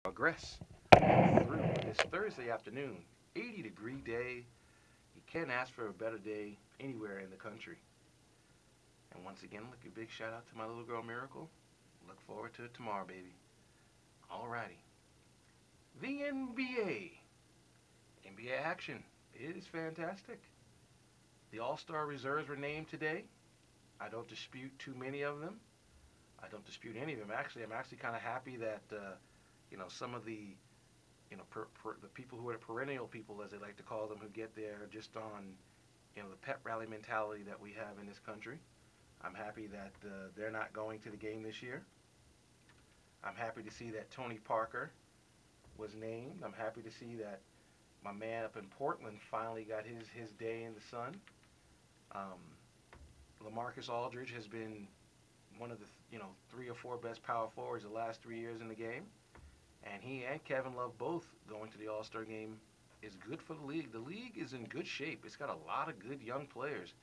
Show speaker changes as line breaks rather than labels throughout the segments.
Progress through this Thursday afternoon. 80-degree day. You can't ask for a better day anywhere in the country. And once again, look, a big shout out to my little girl Miracle. Look forward to it tomorrow, baby. Alrighty. The NBA. NBA action. It is fantastic. The All-Star reserves were named today. I don't dispute too many of them. I don't dispute any of them. Actually, I'm actually kind of happy that some of the the people who are the perennial people, as they like to call them, who get there just on the pep rally mentality that we have in this country. I'm happy that they're not going to the game this year. I'm happy to see that Tony Parker was named. I'm happy to see that my man up in Portland finally got his day in the sun. Um, LaMarcus Aldridge has been one of the 3 or 4 best power forwards the last 3 years in the game, and he and Kevin Love both going to the All-Star game is good for the league. The league is in good shape. It's got a lot of good young players.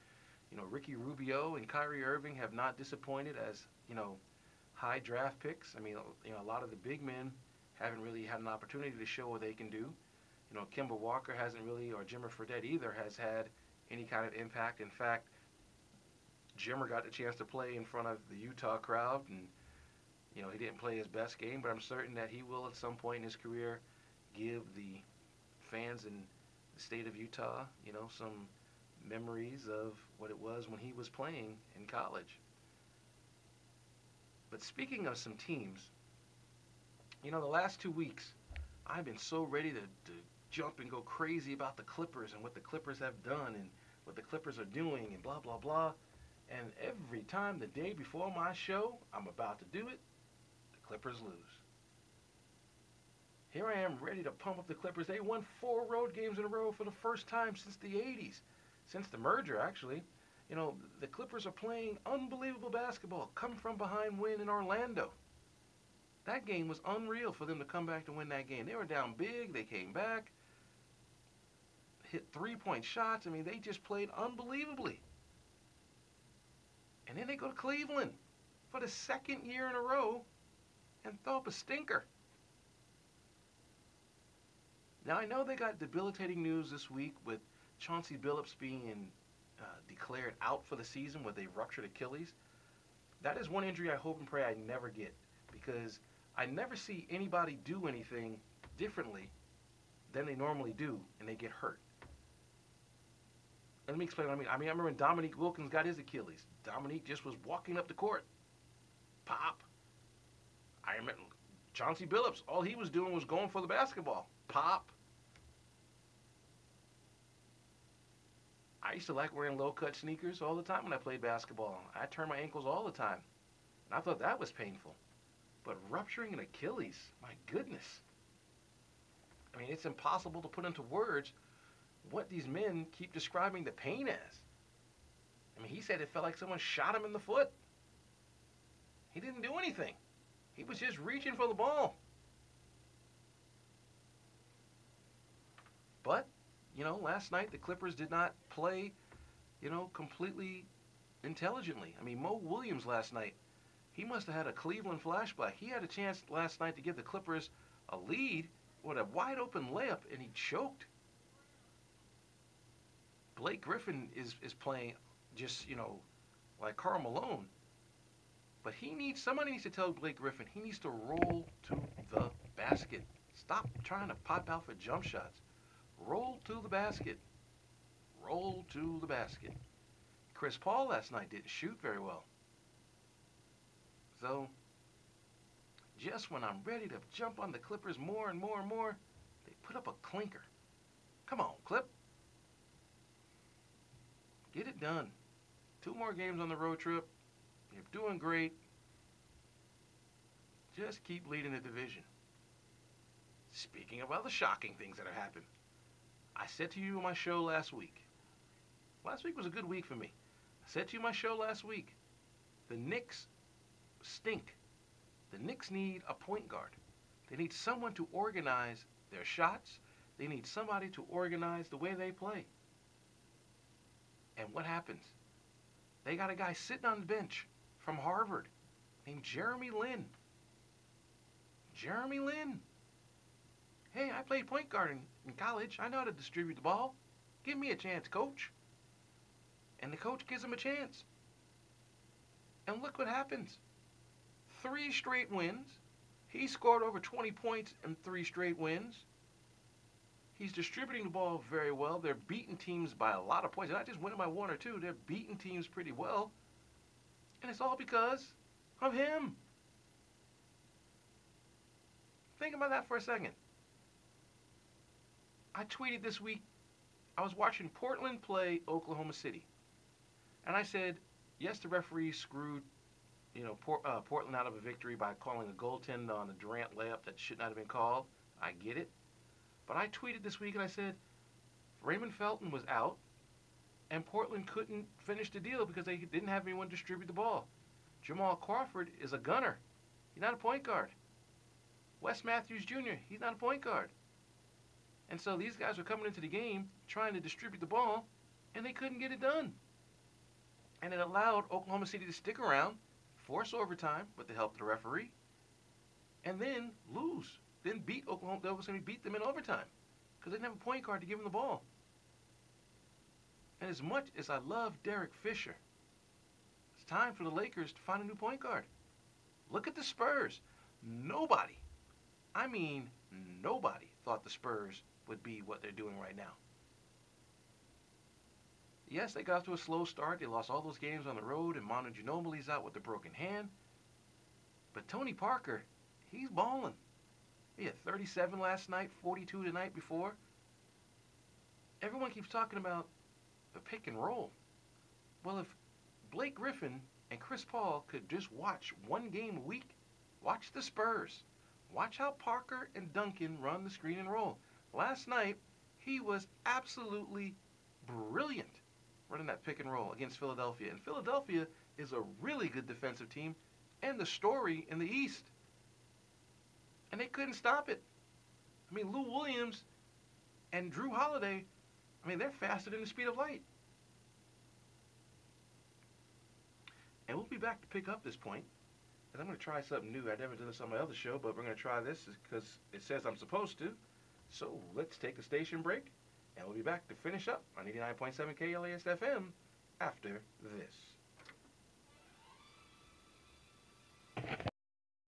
Ricky Rubio and Kyrie Irving have not disappointed as high draft picks. I mean, a lot of the big men haven't really had an opportunity to show what they can do. Kemba Walker hasn't really, or Jimmer Fredette either, has had any kind of impact. In fact, Jimmer got the chance to play in front of the Utah crowd, and he didn't play his best game, but I'm certain that he will at some point in his career give the fans in the state of Utah, some memories of what it was when he was playing in college. But speaking of some teams, the last 2 weeks, I've been so ready to jump and go crazy about the Clippers and what the Clippers have done and what the Clippers are doing and blah, blah, blah. And every time the day before my show, I'm about to do it, the Clippers lose. Here I am ready to pump up the Clippers. They won 4 road games in a row for the first time since the 80s, since the merger, actually. The Clippers are playing unbelievable basketball. Come from behind win in Orlando. That game was unreal for them to come back to win that game. They were down big. They came back, hit 3-point shots. I mean, they just played unbelievably. And then they go to Cleveland for the second year in a row and throw up a stinker. Now, I know they got debilitating news this week with Chauncey Billups being declared out for the season with a ruptured Achilles. That is one injury I hope and pray I never get, because I never see anybody do anything differently than they normally do, and they get hurt. Let me explain what I mean. I remember when Dominique Wilkins got his Achilles. Dominique just was walking up the court. Pop. I remember Chauncey Billups, all he was doing was going for the basketball. Pop. I used to like wearing low-cut sneakers all the time when I played basketball. I turned my ankles all the time, and I thought that was painful. But rupturing an Achilles, my goodness. I mean, it's impossible to put into words what these men keep describing the pain as. I mean, he said it felt like someone shot him in the foot. He didn't do anything. He was just reaching for the ball. But, last night the Clippers did not play, completely intelligently. I mean, Mo Williams last night, he must have had a Cleveland flashback. He had a chance last night to give the Clippers a lead with a wide open layup, and he choked. Blake Griffin is playing just, like Karl Malone. But somebody needs to tell Blake Griffin he needs to roll to the basket. Stop trying to pop out for jump shots. Roll to the basket. Roll to the basket. Chris Paul last night didn't shoot very well. So, just when I'm ready to jump on the Clippers more and more and more, they put up a clinker. Come on, Clip. Get it done. 2 more games on the road trip. You're doing great. Just keep leading the division. Speaking of other shocking things that have happened, I said to you on my show last week. Last week was a good week for me. I said to you on my show last week, the Knicks stink. The Knicks need a point guard. They need someone to organize their shots. They need somebody to organize the way they play. And what happens? They got a guy sitting on the bench from Harvard named Jeremy Lin. Jeremy Lin. Hey, I played point guard in college. I know how to distribute the ball. Give me a chance, coach. And the coach gives him a chance. And look what happens. 3 straight wins. He scored over 20 points in 3 straight wins. He's distributing the ball very well. They're beating teams by a lot of points. They're not just winning by 1 or 2. They're beating teams pretty well. And it's all because of him. Think about that for a second. I tweeted this week, I was watching Portland play Oklahoma City. And I said, yes, the referee screwed Portland out of a victory by calling a goaltend on a Durant layup that should not have been called. I get it. But I tweeted this week and I said, Raymond Felton was out, and Portland couldn't finish the deal because they didn't have anyone distribute the ball. Jamal Crawford is a gunner. He's not a point guard. Wes Matthews Jr., he's not a point guard. And so these guys were coming into the game trying to distribute the ball, and they couldn't get it done. And it allowed Oklahoma City to stick around, force overtime with the help of the referee, and then lose. Then beat Oklahoma City, beat them in overtime because they didn't have a point guard to give them the ball. And as much as I love Derek Fisher, it's time for the Lakers to find a new point guard. Look at the Spurs. Nobody, I mean nobody, thought the Spurs would be what they're doing right now. Yes, they got off to a slow start. They lost all those games on the road, and Manu Ginobili's out with a broken hand. But Tony Parker, he's balling. He had 37 last night, 42 the night before. Everyone keeps talking about the pick and roll. Well, if Blake Griffin and Chris Paul could just watch one game a week, watch the Spurs. Watch how Parker and Duncan run the screen and roll. Last night, he was absolutely brilliant running that pick and roll against Philadelphia. And Philadelphia is a really good defensive team and the story in the East. And they couldn't stop it. I mean, Lou Williams and Drew Holiday, I mean, they're faster than the speed of light. And we'll be back to pick up this point. And I'm going to try something new. I never did this on my other show, but we're going to try this because it says I'm supposed to. So let's take a station break, and we'll be back to finish up on 89.7 KLAS FM after this.